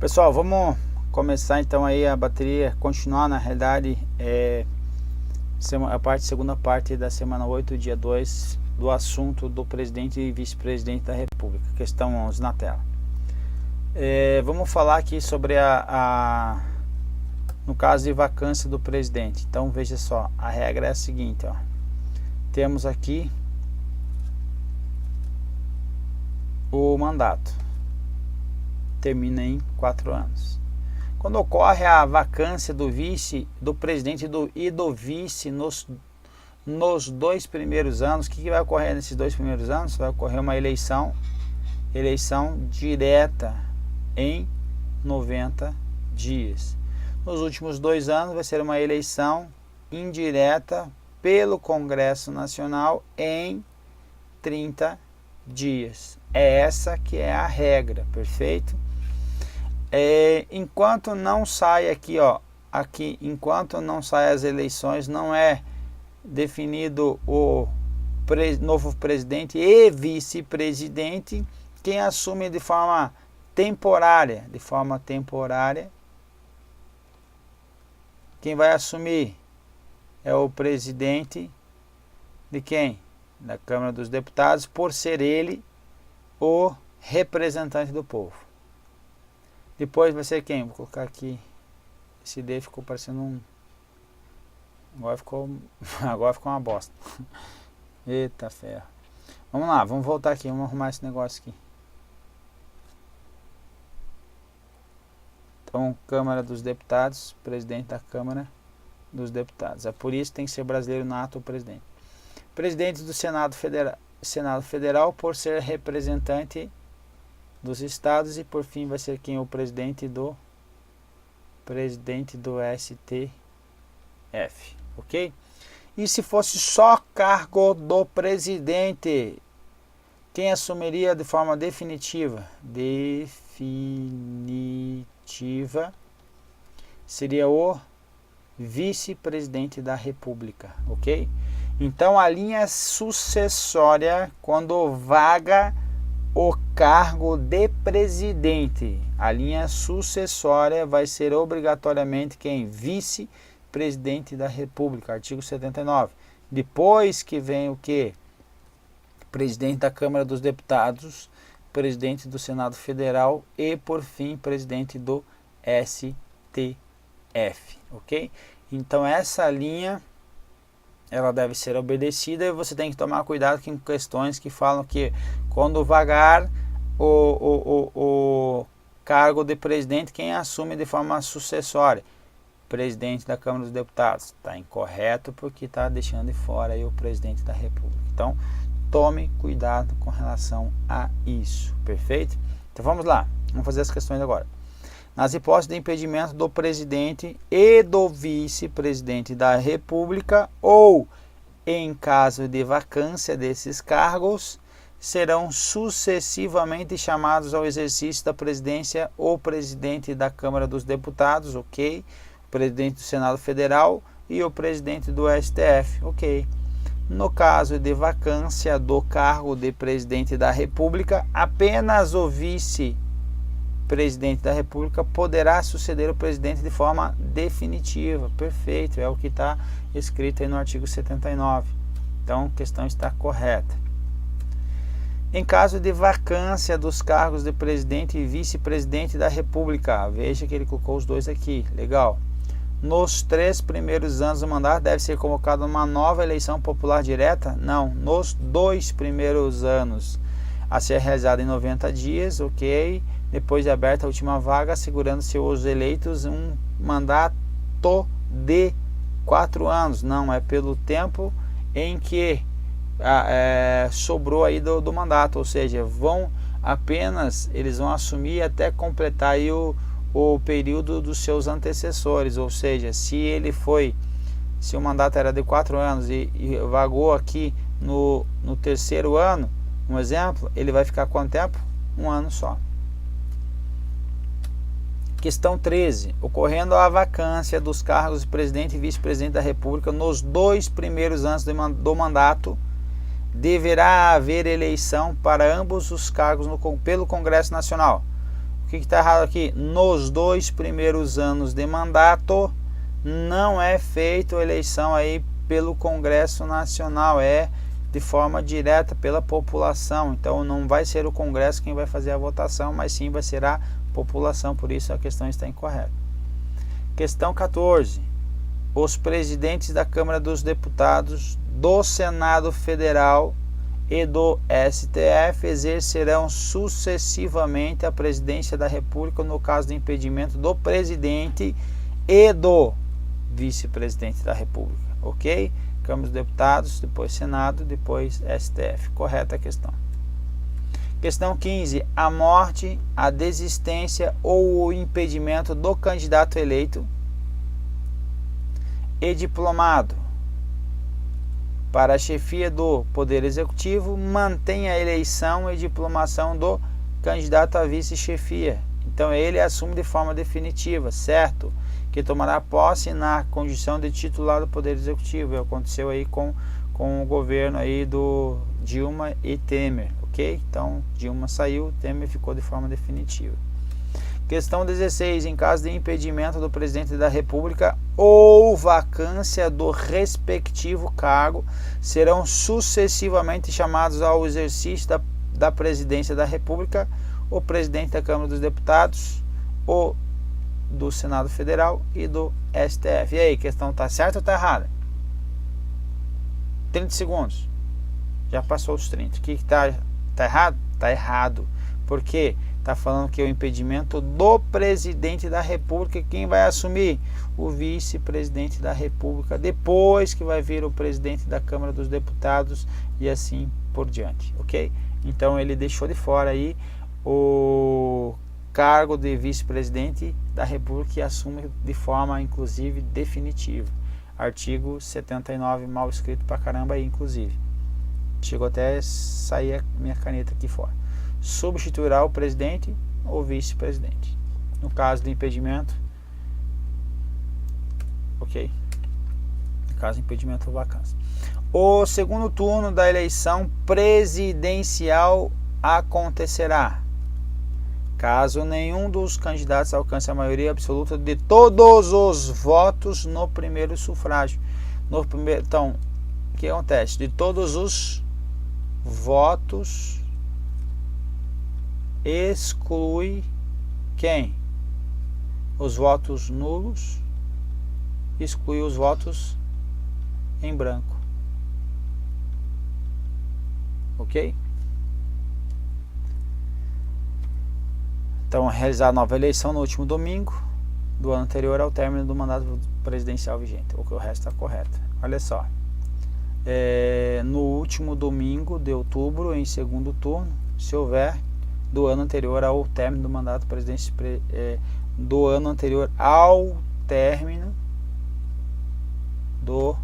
Pessoal, vamos começar então aí a bateria, continuar na realidade a segunda parte da semana 8, dia 2, do assunto do presidente e vice-presidente da República, questão 11 na tela. Vamos falar aqui sobre no caso de vacância do presidente. Então veja só, a regra é a seguinte, ó. Temos aqui o mandato, termina em 4 anos. Quando ocorre a vacância do vice, do presidente e do vice nos 2 primeiros anos, o que vai ocorrer nesses 2 primeiros anos? Vai ocorrer uma eleição direta em 90 dias. Nos últimos 2 anos vai ser uma eleição indireta pelo Congresso Nacional em 30 dias. É essa que é a regra, perfeito? Enquanto não sai enquanto não sai as eleições, não é definido o novo presidente e vice-presidente. Quem assume de forma temporária, quem vai assumir é o presidente de quem? Da Câmara dos Deputados, por ser ele o representante do povo. Depois vai ser quem? Vou colocar aqui. Esse D ficou parecendo Agora ficou uma bosta. Eita ferro. Vamos lá, vamos voltar aqui. Vamos arrumar esse negócio aqui. Então, Câmara dos Deputados, presidente da Câmara dos Deputados. É por isso que tem que ser brasileiro nato o presidente. Presidente do Senado Federal, por ser representante dos estados, e por fim vai ser quem? O presidente do STF, ok? E se fosse só cargo do presidente, quem assumiria de forma definitiva seria o vice-presidente da República, ok? Então a linha sucessória, quando vaga o cargo de presidente, a linha sucessória vai ser obrigatoriamente quem? Vice-presidente da República, artigo 79. Depois que vem o que? Presidente da Câmara dos Deputados, presidente do Senado Federal e, por fim, presidente do STF, ok? Então essa linha ela deve ser obedecida, e você tem que tomar cuidado com questões que falam que quando vagar o cargo de presidente, quem assume de forma sucessória? Presidente da Câmara dos Deputados. Está incorreto, porque está deixando de fora aí o presidente da República. Então, tome cuidado com relação a isso, perfeito? Então vamos lá, vamos fazer as questões agora. Nas hipóteses de impedimento do presidente e do vice-presidente da República, ou em caso de vacância desses cargos, serão sucessivamente chamados ao exercício da presidência o presidente da Câmara dos Deputados, ok? O presidente do Senado Federal e o presidente do STF, ok? No caso de vacância do cargo de presidente da República, apenas o vice-presidente da República poderá suceder o presidente de forma definitiva. Perfeito, é o que está escrito aí no artigo 79. Então, a questão está correta. Em caso de vacância dos cargos de presidente e vice-presidente da República, veja que ele colocou os dois aqui, legal. Nos 3 primeiros anos do mandato deve ser convocada uma nova eleição popular direta? Não, nos 2 primeiros anos, a ser realizada em 90 dias, ok? Depois de aberta a última vaga, assegurando-se os eleitos um mandato de 4 anos. Não, é pelo tempo em que sobrou aí do mandato, ou seja, eles vão assumir até completar aí o período dos seus antecessores, ou seja, se o mandato era de 4 anos e vagou aqui no 3º ano, um exemplo, ele vai ficar quanto tempo? 1 ano só. Questão 13. Ocorrendo a vacância dos cargos de presidente e vice-presidente da República nos 2 primeiros anos do mandato, deverá haver eleição para ambos os cargos pelo Congresso Nacional. O que está errado aqui? Nos 2 primeiros anos de mandato não é feita eleição aí pelo Congresso Nacional, é de forma direta pela população. Então não vai ser o Congresso quem vai fazer a votação, mas sim vai ser a população, por isso a questão está incorreta. Questão 14. Os presidentes da Câmara dos Deputados, do Senado Federal e do STF exercerão sucessivamente a presidência da República no caso de impedimento do presidente e do vice-presidente da República, ok? Câmara dos Deputados, depois Senado, depois STF. Correta a questão. Questão 15. A morte, a desistência ou o impedimento do candidato eleito e diplomado para a chefia do Poder Executivo mantém a eleição e diplomação do candidato a vice-chefia. Então ele assume de forma definitiva, certo? Que tomará posse na condição de titular do Poder Executivo. Aconteceu aí com o governo aí do Dilma e Temer, ok? Então Dilma saiu, Temer ficou de forma definitiva. Questão 16. Em caso de impedimento do presidente da República ou vacância do respectivo cargo, serão sucessivamente chamados ao exercício da presidência da República o presidente da Câmara dos Deputados, o do Senado Federal e do STF. E aí, questão tá certa ou tá errada? 30 segundos. Já passou os 30. O que tá errado? Tá errado. Por quê? Está falando que é o impedimento do presidente da República. Quem vai assumir? O vice-presidente da República, depois que vai vir o presidente da Câmara dos Deputados e assim por diante, ok? Então ele deixou de fora aí o cargo de vice-presidente da República e assume de forma inclusive definitiva. Artigo 79, mal escrito pra caramba aí, inclusive. Chegou até a sair a minha caneta aqui fora. Substituirá o presidente ou vice-presidente. No caso do impedimento, ok? No caso do impedimento ou vacância. O segundo turno da eleição presidencial acontecerá caso nenhum dos candidatos alcance a maioria absoluta de todos os votos no primeiro sufrágio. Então, o que acontece? De todos os votos, exclui quem? Os votos nulos, exclui os votos em branco, ok? Então, realizar a nova eleição no último domingo do ano anterior ao término do mandato presidencial vigente. O resto está correto. Olha só, no último domingo de outubro, em segundo turno, se houver, do ano anterior ao término do mandato presidencial, do ano anterior ao término do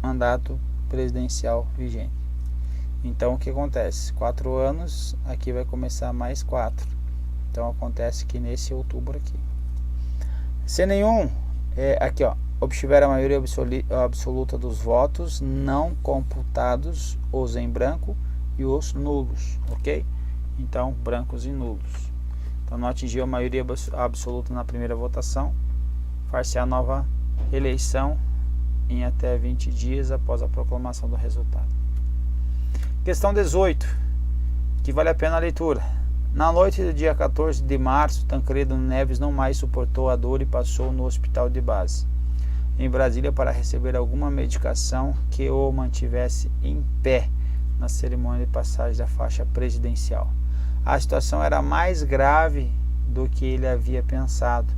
mandato presidencial vigente. Então o que acontece? 4 anos, aqui vai começar mais 4. Então acontece que nesse outubro aqui, se nenhum aqui ó, obtiver a maioria absoluta dos votos, não computados os em branco e os nulos, ok? Então brancos e nulos. Então não atingiu a maioria absoluta na primeira votação, far-se a nova eleição em até 20 dias após a proclamação do resultado. Questão 18, que vale a pena a leitura. Na noite do dia 14 de março, Tancredo Neves não mais suportou a dor e passou no hospital de base em Brasília para receber alguma medicação que o mantivesse em pé na cerimônia de passagem da faixa presidencial. A situação era mais grave do que ele havia pensado.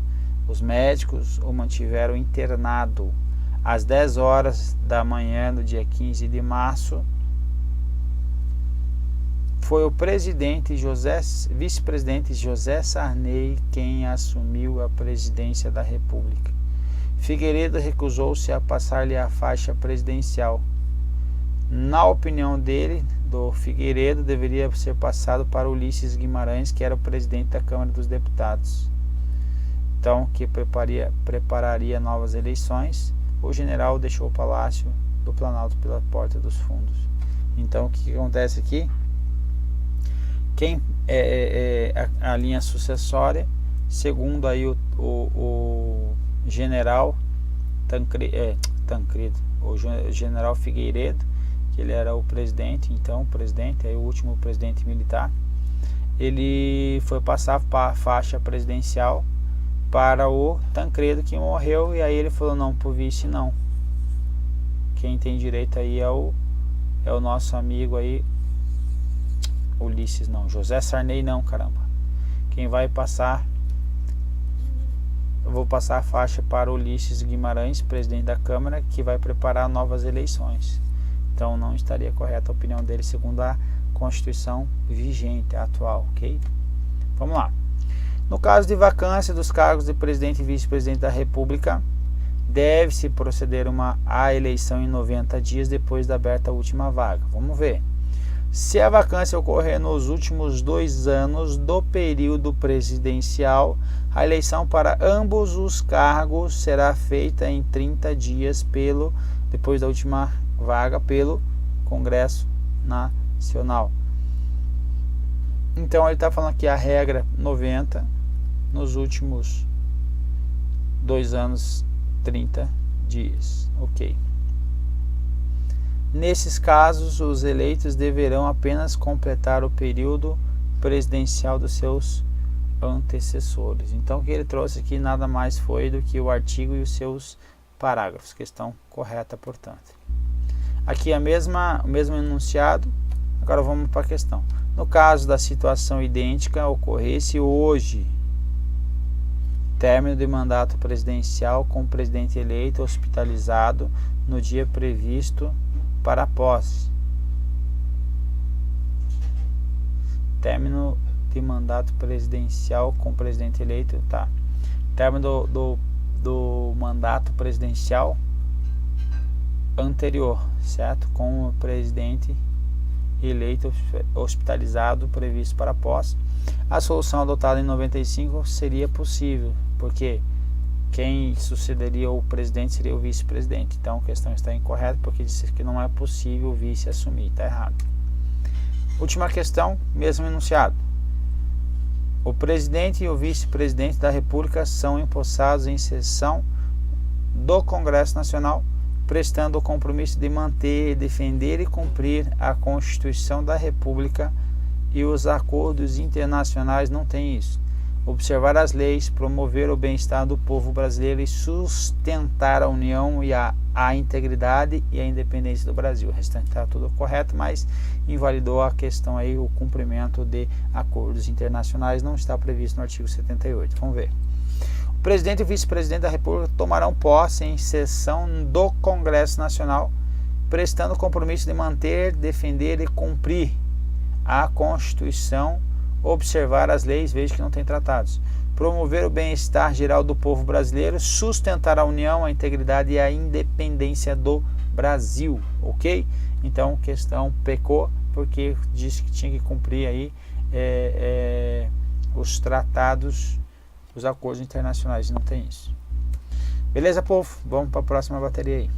Os médicos o mantiveram internado. Às 10 horas da manhã do dia 15 de março, foi o vice-presidente José Sarney quem assumiu a presidência da República. Figueiredo recusou-se a passar-lhe a faixa presidencial. Na opinião dele, do Figueiredo, deveria ser passado para Ulisses Guimarães, que era o presidente da Câmara dos Deputados. Então, que prepararia novas eleições. O general deixou o Palácio do Planalto pela porta dos fundos. Então, o que acontece aqui? Quem a linha sucessória, segundo aí o general Tancredo, o general Figueiredo, que ele era o presidente, aí o último presidente militar. Ele foi passar a faixa presidencial para o Tancredo, que morreu, e aí ele falou: não, pro vice não. Quem tem direito aí é o nosso amigo aí, Ulisses não, José Sarney não, caramba. Quem vai passar, eu vou passar a faixa para Ulisses Guimarães, presidente da Câmara, que vai preparar novas eleições. Então não estaria correta a opinião dele segundo a Constituição vigente, atual, ok? Vamos lá. No caso de vacância dos cargos de presidente e vice-presidente da República, deve-se proceder à eleição em 90 dias depois da aberta a última vaga. Vamos ver. Se a vacância ocorrer nos últimos 2 anos do período presidencial, a eleição para ambos os cargos será feita em 30 dias depois da última vaga pelo Congresso Nacional. Então ele está falando que a regra 90, nos últimos 2 anos, 30 dias. Ok. Nesses casos, os eleitos deverão apenas completar o período presidencial dos seus antecessores. Então o que ele trouxe aqui nada mais foi do que o artigo e os seus parágrafos. Questão correta, portanto. Aqui o mesmo enunciado. Agora vamos para a questão. No caso da situação idêntica ocorresse hoje, término de mandato presidencial com o presidente eleito hospitalizado no dia previsto para a posse. Término de mandato presidencial com o presidente eleito, tá. Término do mandato presidencial anterior, certo? Com o presidente eleito hospitalizado previsto para a posse. A solução adotada em 95 seria possível, porque quem sucederia o presidente seria o vice-presidente. Então a questão está incorreta, porque disse que não é possível o vice assumir. Está errado. Última questão, mesmo enunciado. O presidente e o vice-presidente da República são empossados em sessão do Congresso Nacional, prestando o compromisso de manter, defender e cumprir a Constituição da República e os acordos internacionais. Não tem isso. Observar as leis, promover o bem-estar do povo brasileiro e sustentar a união e a integridade e a independência do Brasil. O restante está tudo correto, mas invalidou a questão aí, o cumprimento de acordos internacionais não está previsto no artigo 78. Vamos ver. O presidente e o vice-presidente da República tomarão posse em sessão do Congresso Nacional, prestando o compromisso de manter, defender e cumprir a Constituição, observar as leis, veja que não tem tratados, promover o bem-estar geral do povo brasileiro, sustentar a união, a integridade e a independência do Brasil, ok? Então, questão pecou, porque disse que tinha que cumprir aí os tratados, os acordos internacionais, não tem isso. Beleza, povo? Vamos para a próxima bateria aí.